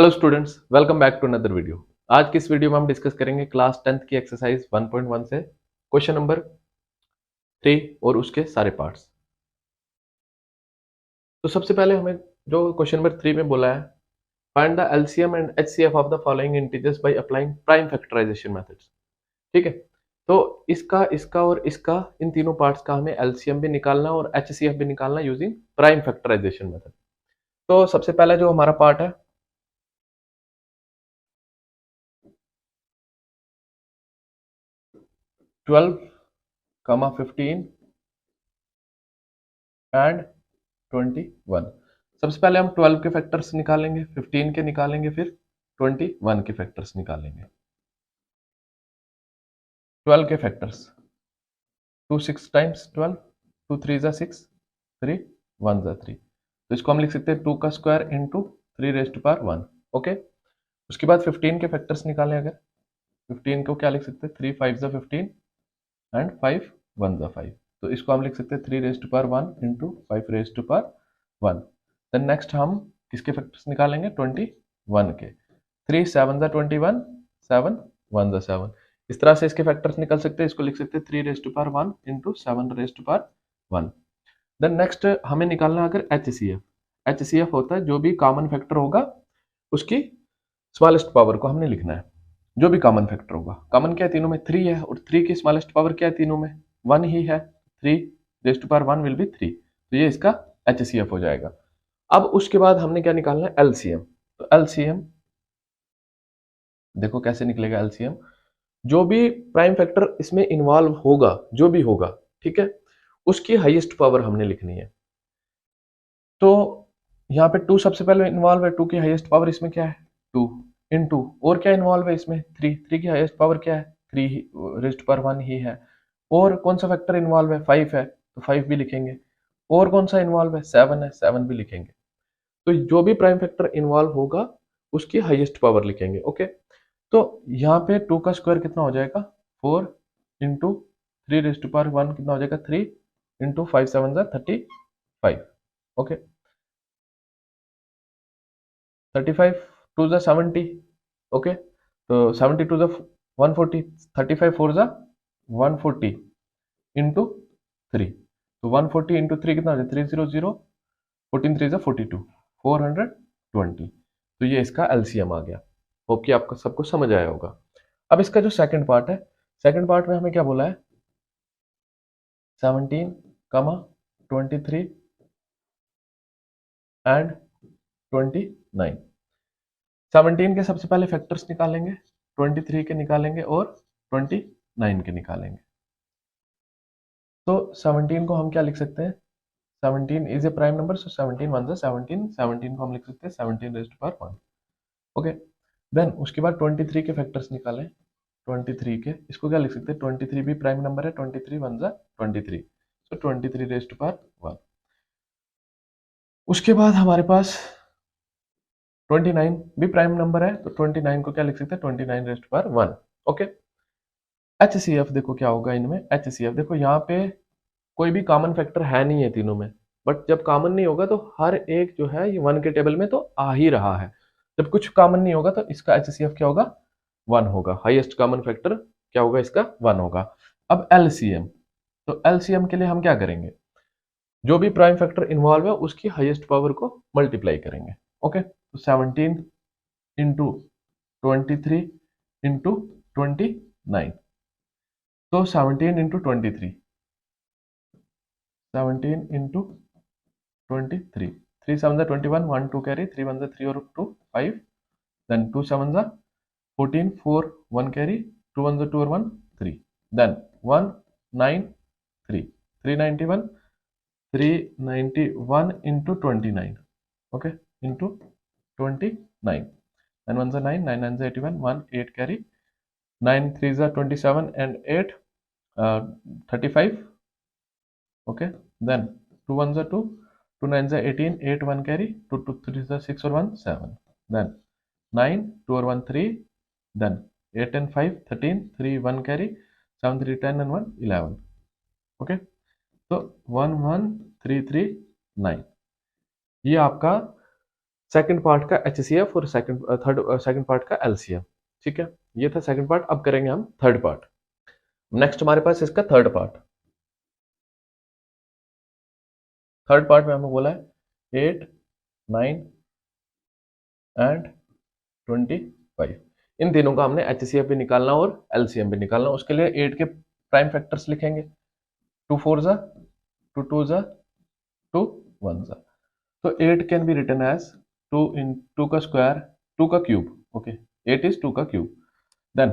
Hello students, welcome back to another video. आज की इस वीडियो में हम डिस्कस करेंगे क्लास 10th की एक्सरसाइज 1.1 से क्वेश्चन नंबर 3 और उसके सारे पार्ट्स। तो सबसे पहले हमें जो क्वेश्चन नंबर 3 में बोला है, find the LCM and HCF of the following integers by applying prime factorisation methods. ठीक है, तो इसका इसका और इसका इन तीनों पार्ट्स का हमें एलसीएम भी निकालना और एचसीएफ भी निकालना यूजिंग प्राइम फैक्टराइजेशन मेथड। तो सबसे पहला जो हमारा पार्ट है, 12, 15 एंड 21। सबसे पहले हम 12 के फैक्टर्स निकालेंगे, 15 के निकालेंगे, फिर 21 के फैक्टर्स निकालेंगे। 12 के फैक्टर्स, 2 6 टाइम्स 12, 2 3 जा 6, 3 1 जा 3। तो इसको हम लिख सकते हैं 2 का square into 3 raise to power 1। Okay, उसके बाद 15 के फैक्टर्स निकालें। अगर 15 को क्या लिख सकते हैं, 3 5 जा 15 एंड 5 1 जा 5। तो इसको हम लिख सकते हैं 3 raise to power 1 into 5 raise to power 1। Then next हम किसके फैक्टर्स निकालेंगे, 21 के। 3 7 जा 21, 7 1 जा 7। इस तरह से इसके फैक्टर्स निकल सकते हैं। इसको लिख सकते हैं 3 raise to power 1 into 7 raise to power 1। Then next हमें निकालना अगर एचसीएफ। एचसीएफ होता है जो भी कॉमन फैक्टर होगा उसकी स्मॉलेस्ट पावर को हमने लिखना है। जो भी कॉमन फैक्टर होगा, कॉमन क्या है तीनों में, 3 है, और 3 की स्मॉलेस्ट पावर क्या है तीनों में, 1 ही है। 3 raise to power 1 will be 3। तो ये इसका एचसीएफ हो जाएगा। अब उसके बाद हमने क्या निकालना है, एलसीएम। तो एलसीएम देखो कैसे निकलेगा एलसीएम। जो भी प्राइम फैक्टर इसमें इन्वॉल्व होगा, जो भी होगा, ठीक है, उसकी हाईएस्ट पावर हमने लिखनी है। तो यहाँ पे 2 सबसे पहले इन्वॉल्व है, 2 की हाईएस्ट पावर इसमें क्या है, 2 इनटू, और क्या इन्वॉल्व है इसमें, 3। 3 की हाईएस्ट पावर क्या है, 3 रेज़ टू पावर 1 ही है। और कौन सा फैक्टर इन्वॉल्व है, 5 है, तो 5 भी लिखेंगे। और कौन सा इन्वॉल्व है, 7 है, 7 भी लिखेंगे। तो जो भी प्राइम फैक्टर इन्वॉल्व होगा उसकी हाईएस्ट पावर लिखेंगे। ओके, तो यहाँ पे 2 का स्क्वायर कितना हो जाएगा, 4 इंटू 3 रेज़ टू पावर 1 कितना हो जाएगा, 3 इंटू 5 7 जा 35। ओके, 35 2 जा 70। ओके, तो 70 2 जा 140, 35 4 जा 140 इंटू 3। तो 140 इंटू 3 कितना हो जाए, 300, 14 3 जा 42, 420। तो ये इसका एलसीएम आ गया। होप कि आपको सबको समझ आया होगा। अब इसका जो सेकंड पार्ट है, सेकंड पार्ट में हमें क्या बोला है, 17, 23 एंड 29। 17 के सबसे पहले फैक्टर्स निकालेंगे, 23 के निकालेंगे और 29 के निकालेंगे। तो 17 को हम क्या लिख सकते हैं, 17 इज ए प्राइम नंबर, सो 17 1 17, 17 को हम लिख सकते हैं 17 raise to power 1। Okay, then उसके बाद 23 के फैक्टर्स निकालें। 23 के, इसको क्या लिख सकते हैं, 23 भी प्राइम नंबर है, 23 1 23, सो 23 रेज़ टू पावर 1। उसके बाद हमारे पास 29 भी प्राइम नंबर है, तो 29 को क्या लिख सकते हैं, 29 raise to power 1। Okay, HCF देखो क्या होगा इनमें। एचसीएफ देखो यहाँ पे कोई भी कॉमन फैक्टर है नहीं है तीनों में, बट जब कॉमन नहीं होगा तो हर एक जो है ये 1 के टेबल में तो आ ही रहा है। जब कुछ कॉमन नहीं होगा तो इसका एचसीएफ क्या होगा, 1 होगा। हाईएस्ट कॉमन फैक्टर क्या होगा इसका, 1 होगा। अब एलसीएम, तो एलसीएम के लिए हम क्या करेंगे, जो भी प्राइम फैक्टर इन्वॉल्व है उसकी हाईएस्ट पावर को मल्टीप्लाई करेंगे। ओके, तो 17 इंटू 23 इंटू 29। तो 17 इंटू 23, 17 इंटू 23, 3 7 जा 21, 1 2 कैरी, 3 1 जा 3 और 2 5, देन 2 7 जा 14, 4 1 कैरी, 2 1 जा 2 और 1 3, then 1 9 3, 391, 391 into 29। Okay, into 29, then 1 जा 9, 9 9 जा 81, 1 8 कैरी, 9 3 जा 27 एंड 8 35। ओके, देन 2 1 जा 2, 2 9 जा 18, 8 1 carry, 2 2 3 जा 6 और 1 7, then 9 2 और 1 3, then 8 and 5 13, 3 1 carry, 7 3 10 and 1 11। Okay, तो 1 1 3 3 9, ये आपका सेकंड पार्ट का HCF और सेकंड पार्ट का LCM। ठीक है, ये था सेकंड पार्ट। अब करेंगे हम थर्ड पार्ट। नेक्स्ट हमारे पास इसका थर्ड पार्ट में हमें बोला है 8, 9 एंड 25। इन तीनों का हमने HCF भी निकालना और LCM भी निकालना। उसके लिए 8 के प्राइम फैक्टर्स लिखेंगे, 2 4 जा, 2 2 जा, 2 1 जा। तो 8 कैन बी रिटन एज 2 का स्क्वायर, 2 का क्यूब। ओके, 8 इज 2 का क्यूब। देन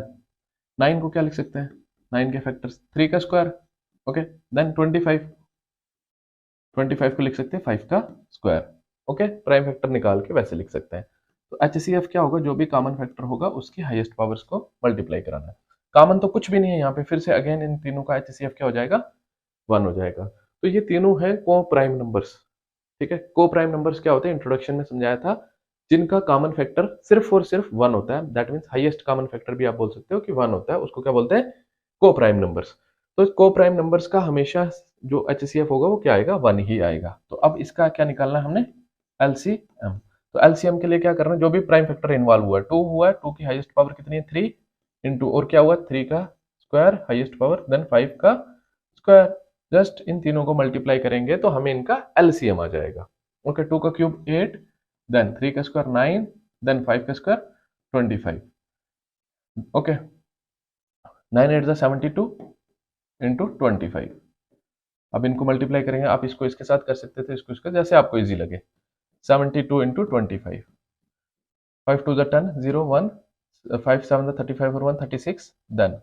9 को क्या लिख सकते हैं, 9 के फैक्टर्स 3 का स्क्वायर। ओके, देन 25 को लिख सकते हैं 5 का स्क्वायर। ओके, प्राइम फैक्टर निकाल के वैसे लिख सकते हैं। तो HCF क्या होगा, जो भी कॉमन फैक्टर होगा उसकी हाईएस्ट पावर्स को मल्टीप्लाई कराना है। कॉमन तो कुछ भी नहीं है यहाँ पे, फिर से अगेन इन तीनों का HCF क्या हो जाएगा, 1 हो जाएगा। तो ये तीनों है को प्राइम नंबर्स। ठीक है, को प्राइम नंबर्स क्या होते हैं, इंट्रोडक्शन में समझाया था, जिनका कॉमन फैक्टर सिर्फ और सिर्फ 1 होता है। That means highest common factor भी आप बोल सकते हो कि 1 होता है, उसको क्या बोलते हैं, को प्राइम नंबर्स। तो को प्राइम नंबर्स का हमेशा जो HCF होगा वो क्या आएगा, 1 ही आएगा। तो अब इसका क्या निकालना है हमने, LCM। तो LCM के लिए क्या करना है, जो भी प्राइम फैक्टर इन्वॉल्व हुआ है, 2 हुआ है, 2 की हाईएस्ट पावर कितनी है, 3 इंटू और क्या हुआ, 3 का स्क्वायर हाईएस्ट पावर, देन 5 का स्क्वायर। जस्ट इन तीनों को मल्टीप्लाई करेंगे तो हमें इनका LCM आ जाएगा। ओके, 2 का क्यूब 8, देन 3 का स्क्वायर 9, देन 5 का स्क्वायर 25। Okay, 9 8 72 into 25। अब इनको मल्टीप्लाई करेंगे, आप इसको इसके साथ कर सकते थे, इसको इसका, जैसे आपको इजी लगे। 72 इंटू 25, 5 2 10 0 1, 5 7 35 और 1 36, then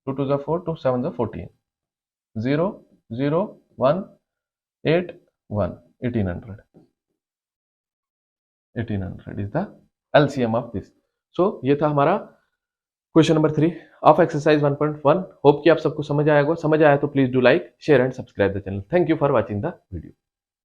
2 2 4, 2 7 14, 0 0 1 8 1, 1800 is the LCM of this. So ये था हमारा question number 3 of exercise 1.1। Hope कि आप सबको समझ आया होगा। समझ आया तो please do like, share and subscribe the channel. Thank you for watching the video.